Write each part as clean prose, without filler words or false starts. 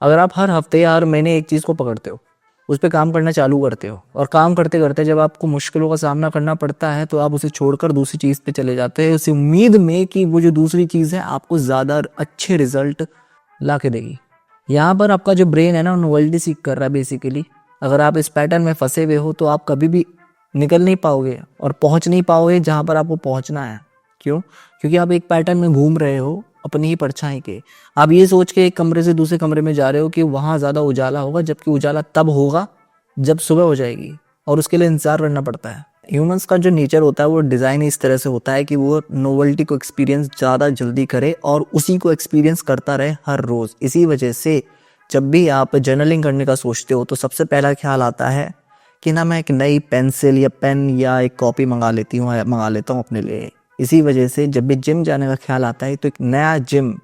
अगर आप हर हफ्ते या हर महीने एक चीज़ को पकड़ते हो, उस पर काम करना चालू करते हो, और काम करते करते जब आपको मुश्किलों का सामना करना पड़ता है तो आप उसे छोड़कर दूसरी चीज़ पे चले जाते हैं, उस उम्मीद में कि वो जो दूसरी चीज़ है आपको ज़्यादा अच्छे रिजल्ट ला के देगी। यहाँ पर आपका जो ब्रेन है ना, नोवेल्टी सीख कर रहा है बेसिकली। अगर आप इस पैटर्न में फंसे हुए हो तो आप कभी भी निकल नहीं पाओगे और पहुँच नहीं पाओगे जहाँ पर आपको पहुँचना है। क्यों? क्योंकि आप एक पैटर्न में घूम रहे हो अपनी ही परछाई के। आप ये सोच के एक कमरे से दूसरे कमरे में जा रहे हो कि वहाँ ज़्यादा उजाला होगा, जबकि उजाला तब होगा जब सुबह हो जाएगी, और उसके लिए इंतज़ार करना पड़ता है। ह्यूमंस का जो नेचर होता है वो डिज़ाइन इस तरह से होता है कि वो नोवेल्टी को एक्सपीरियंस ज़्यादा जल्दी करे और उसी को एक्सपीरियंस करता रहे हर रोज़। इसी वजह से जब भी आप जर्नलिंग करने का सोचते हो तो सबसे पहला ख्याल आता है कि ना मैं एक नई पेंसिल या पेन या एक कॉपी मंगा लेता हूँ अपने लिए। इसी वजह से जब भी जिम जाने का ख्याल आता है तो एक नया जिम,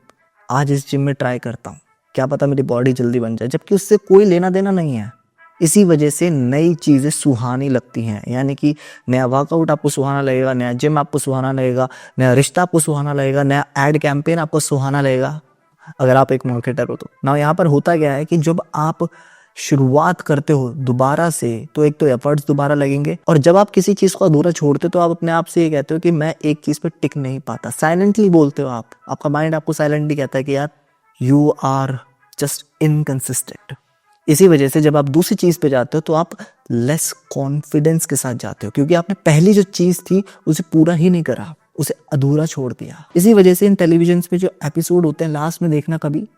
आज इस जिम में ट्राई करता हूँ, क्या पता मेरी बॉडी जल्दी बन जाए, जबकि उससे कोई लेना देना नहीं है। इसी वजह से नई चीज़ें सुहानी लगती हैं, यानी कि नया वर्कआउट आपको सुहाना लगेगा, नया जिम आपको सुहाना लगेगा, नया रिश्ता आपको सुहाना लगेगा, नया एड कैंपेन आपको सुहाना लगेगा, अगर आप एक मार्केटर हो तो। ना यहाँ पर होता क्या है कि जब आप शुरुआत करते हो दोबारा से तो एक तो एफर्ट्स दोबारा लगेंगे, और जब आप किसी चीज़ को अधूरा छोड़ते हो तो आप अपने आप से ये कहते हो कि मैं एक चीज़ पे टिक नहीं पाता। साइलेंटली बोलते हो आप, आपका माइंड आपको साइलेंटली कहता है कि यार यू आर जस्ट इनकंसिस्टेंट। इसी वजह से जब आप दूसरी चीज़ पे जाते हो तो आप लेस कॉन्फिडेंस के साथ जाते हो, क्योंकि आपने पहली जो चीज़ थी उसे पूरा ही नहीं करा, उसे अधूरा छोड़ दिया। इसी वजह से इन टेलीविजन पे जो एपिसोड होते हैं लास्ट में देखना कभी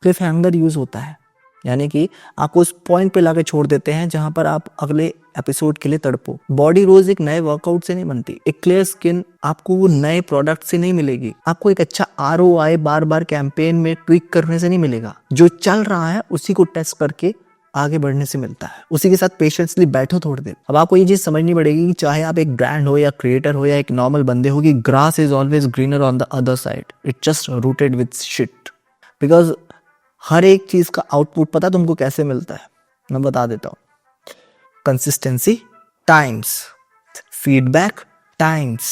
क्लिफ हैंगर यूज़ होता है, यानी कि आपको उस पॉइंट पे लाके छोड़ देते हैं जहां पर आप अगले एपिसोड के लिए तड़पो। बॉडी रोज एक नए वर्कआउट से नहीं बनती, एक क्लियर स्किन आपको वो नए प्रोडक्ट से नहीं मिलेगी, आपको एक अच्छा ROI बार बार कैंपेन में ट्विक करने से नहीं मिलेगा। जो चल रहा है उसी को टेस्ट करके आगे बढ़ने से मिलता है, उसी के साथ पेशेंसली बैठो थोड़ी देर। अब आपको ये चीज समझनी पड़ेगी कि चाहे आप एक ब्रांड हो या क्रिएटर हो या एक नॉर्मल बंदे हो, कि grass is always greener on the other side, it just rooted with shit. Because हर एक चीज का आउटपुट पता तुमको कैसे मिलता है, मैं बता देता हूं। Consistency times feedback times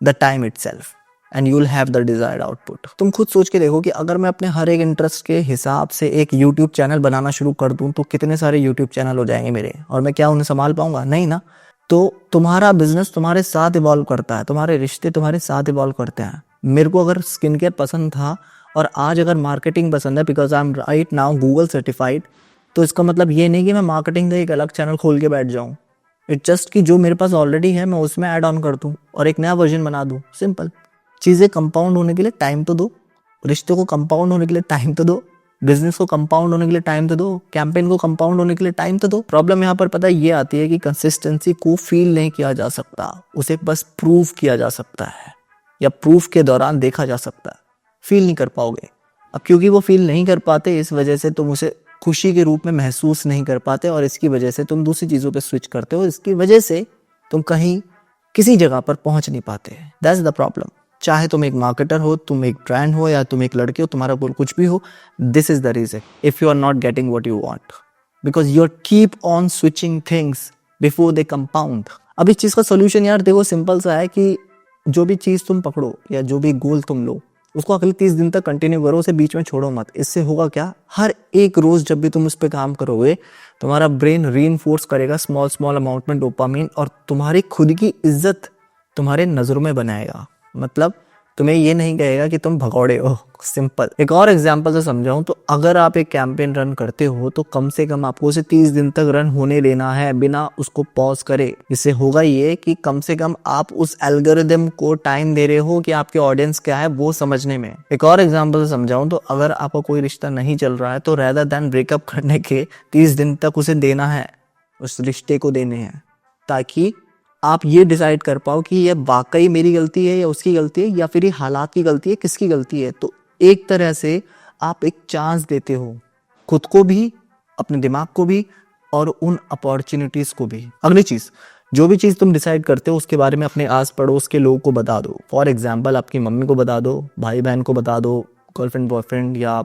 the time itself, and you will have the desired output. तुम खुद सोच के देखो कि अगर मैं अपने हर एक इंटरेस्ट के हिसाब से एक यूट्यूब चैनल बनाना शुरू कर दूं तो कितने सारे यूट्यूब चैनल हो जाएंगे मेरे, और मैं क्या उन्हें संभाल पाऊंगा? नहीं ना। तो तुम्हारा बिजनेस तुम्हारे साथ इवॉल्व करता है, तुम्हारे रिश्ते तुम्हारे साथ इवॉल्व करते हैं। मेरे को अगर स्किन केयर पसंद था और आज अगर मार्केटिंग पसंद है, because I am right now Google certified, तो इसका मतलब ये नहीं कि मैं मार्केटिंग का एक अलग चैनल खोल के बैठ जाऊं। इट जस्ट कि जो मेरे पास ऑलरेडी है मैं उसमें ऐड ऑन कर दूं और एक नया वर्जन बना दूं। सिंपल। चीज़ें कंपाउंड होने के लिए टाइम तो दो, रिश्तों को कंपाउंड होने के लिए टाइम तो दो, बिजनेस को कंपाउंड होने के लिए टाइम तो दो, कैंपेन को कंपाउंड होने के लिए टाइम तो दो। प्रॉब्लम यहाँ पर पता है ये आती है कि कंसिस्टेंसी को फील नहीं किया जा सकता, उसे बस प्रूव किया जा सकता है या प्रूफ के दौरान देखा जा सकता है, फील नहीं कर पाओगे। अब क्योंकि वो फील नहीं कर पाते इस वजह से तुम उसे खुशी के रूप में महसूस नहीं कर पाते, और इसकी वजह से तुम दूसरी चीज़ों पे स्विच करते हो। इसकी वजह से तुम कहीं किसी जगह पर पहुंच नहीं पाते। That's the problem. चाहे तुम एक मार्केटर हो, तुम एक ब्रांड हो, या तुम एक लड़के हो, तुम्हारा गोल कुछ भी हो, this is the reason if you are not getting what you want, because you are keep on switching things before they compound. अब इस चीज़ का सोल्यूशन यार देखो सिंपल सा है कि जो भी चीज़ तुम पकड़ो या जो भी गोल तुम लो उसको अगले 30 दिन तक कंटिन्यू करो, उसे बीच में छोड़ो मत। इससे होगा क्या, हर एक रोज जब भी तुम उस पर काम करोगे तुम्हारा ब्रेन रीइंफोर्स करेगा स्मॉल स्मॉल अमाउंट में डोपामिन, और तुम्हारी खुद की इज्जत तुम्हारे नजरों में बनाएगा। मतलब तुम्हें ये नहीं कहेगा कि तुम भगौड़े हो। सिंपल। एक और एग्जांपल से समझाऊं तो अगर आप एक कैंपेन रन करते हो तो कम से कम आपको उसे 30 दिन तक रन होने लेना है बिना उसको पॉज करे। इससे होगा ये कि कम से कम आप उस एल्गोरिदम को टाइम दे रहे हो कि आपके ऑडियंस क्या है वो समझने में। एक और एग्जांपल से समझाऊं तो अगर आपका कोई रिश्ता नहीं चल रहा है तो रेदर देन ब्रेकअप करने के 30 दिन तक उसे देना है, उस रिश्ते को देने हैं, ताकि आप ये डिसाइड कर पाओ कि ये वाकई मेरी गलती है या उसकी गलती है, या फिर ये हालात की गलती है, किसकी गलती है। तो एक तरह से आप एक चांस देते हो खुद को भी, अपने दिमाग को भी, और उन अपॉर्चुनिटीज को भी। अगली चीज, जो भी चीज तुम डिसाइड करते हो उसके बारे में अपने आस पड़ोस के लोगों को बता दो। फॉर एग्जाम्पल आपकी मम्मी को बता दो, भाई बहन को बता दो, गर्लफ्रेंड बॉयफ्रेंड या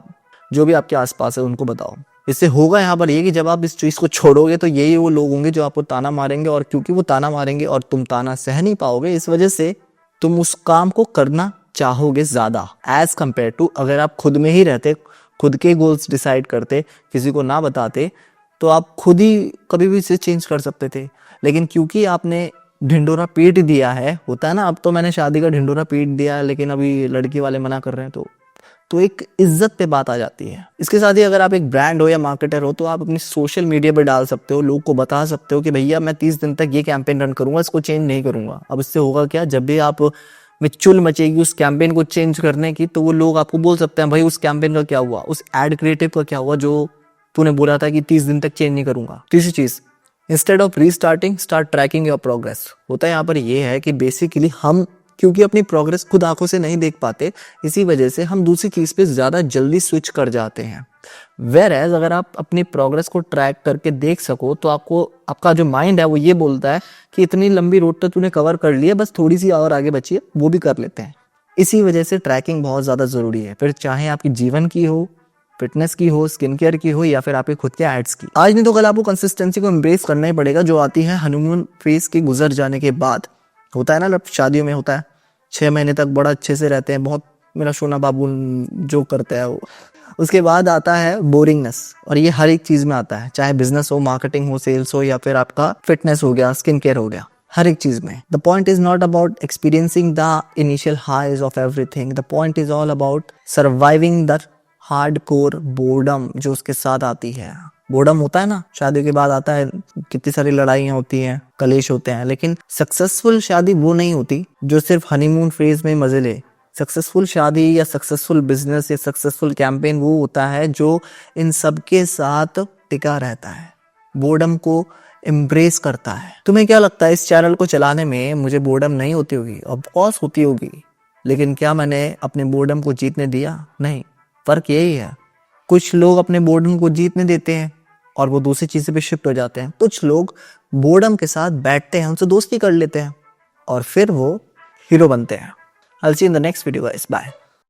जो भी आपके आसपास है उनको बताओ। इससे होगा यहाँ पर ये कि जब आप इस चीज को छोड़ोगे तो यही वो लोग होंगे जो आपको ताना मारेंगे, और क्योंकि वो ताना मारेंगे और तुम ताना सह नहीं पाओगे, इस वजह से तुम उस काम को करना चाहोगे ज्यादा एज कंपेयर टू अगर आप खुद में ही रहते, खुद के गोल्स डिसाइड करते, किसी को ना बताते, तो आप खुद ही कभी भी इसे चेंज कर सकते थे। लेकिन क्योंकि आपने ढिंडोरा पीट दिया है, होता है ना, अब तो मैंने शादी का ढिंडोरा पीट दिया है लेकिन अभी लड़की वाले मना कर रहे हैं, तो एक इज्जत पे बात आ जाती है। इसके साथ ही अगर आप एक ब्रांड हो या मार्केटर हो तो आप अपनी सोशल मीडिया पे डाल सकते हो, लोग को बता सकते हो कि भैया मैं 30 दिन तक ये कैंपेन रन करूंगा, इसको चेंज नहीं करूंगा। अब इससे होगा क्या, जब भी आप में चुल मचेगी उस कैंपेन को चेंज करने की, तो वो लोग आपको बोल सकते हैं भाई उस कैंपेन का क्या हुआ, उस एड क्रिएटिव का क्या हुआ जो तूने बोला था कि 30 दिन तक चेंज नहीं करूंगा। तीसरी चीज, instead of restarting start trekking your progress. होता है यहाँ पर ये है कि बेसिकली हम क्योंकि अपनी प्रोग्रेस खुद आंखों से नहीं देख पाते, इसी वजह से हम दूसरी चीज पे ज्यादा जल्दी स्विच कर जाते हैं। वेयर एज अगर आप अपनी प्रोग्रेस को ट्रैक करके देख सको तो आपको आपका जो माइंड है वो ये बोलता है कि इतनी लंबी रोड तो तूने कवर कर ली है, बस थोड़ी सी और आगे बची है, वो भी कर लेते हैं। इसी वजह से ट्रैकिंग बहुत ज्यादा जरूरी है, फिर चाहे आपकी जीवन की हो, फिटनेस की हो, स्किन केयर की हो, या फिर आपके खुद के एड्स की। आज नहीं तो कल आपको कंसिस्टेंसी को एम्ब्रेस करना ही पड़ेगा, जो आती है हनीमून फेज के गुजर जाने के बाद। होता है ना, शादियों में होता है 6 महीने तक बड़ा अच्छे से रहते हैं, बहुत मेरा सोना बाबू जो करता है वो। उसके बाद आता है बोरिंगनेस, और ये हर एक चीज में आता है, चाहे बिजनेस हो, मार्केटिंग हो, सेल्स हो, या फिर आपका फिटनेस हो गया, स्किन केयर हो गया, हर एक चीज में। The point is not about experiencing the initial highs of everything, the point is all about surviving the hardcore boredom जो उसके साथ आती है। बोर्डम होता है ना, शादी के बाद आता है, कितनी सारी लड़ाइयाँ होती हैं, कलेश होते हैं, लेकिन सक्सेसफुल शादी वो नहीं होती जो सिर्फ हनीमून फेज में मजे ले। सक्सेसफुल शादी या सक्सेसफुल बिजनेस या सक्सेसफुल कैंपेन वो होता है जो इन सब के साथ टिका रहता है, बोर्डम को एम्ब्रेस करता है। तुम्हें क्या लगता है इस चैनल को चलाने में मुझे बोर्डम नहीं होती होगी? ऑफ कोर्स होती होगी, लेकिन क्या मैंने अपने बोर्डम को जीतने दिया? नहीं। फर्क यही है, कुछ लोग अपने बोर्डम को जीतने देते हैं और वो दूसरी चीज़ों पे शिफ्ट हो जाते हैं। कुछ लोग बोर्डम के साथ बैठते हैं, उनसे दोस्ती कर लेते हैं और फिर वो हीरो बनते हैं। I'll see you in the next video guys. Bye.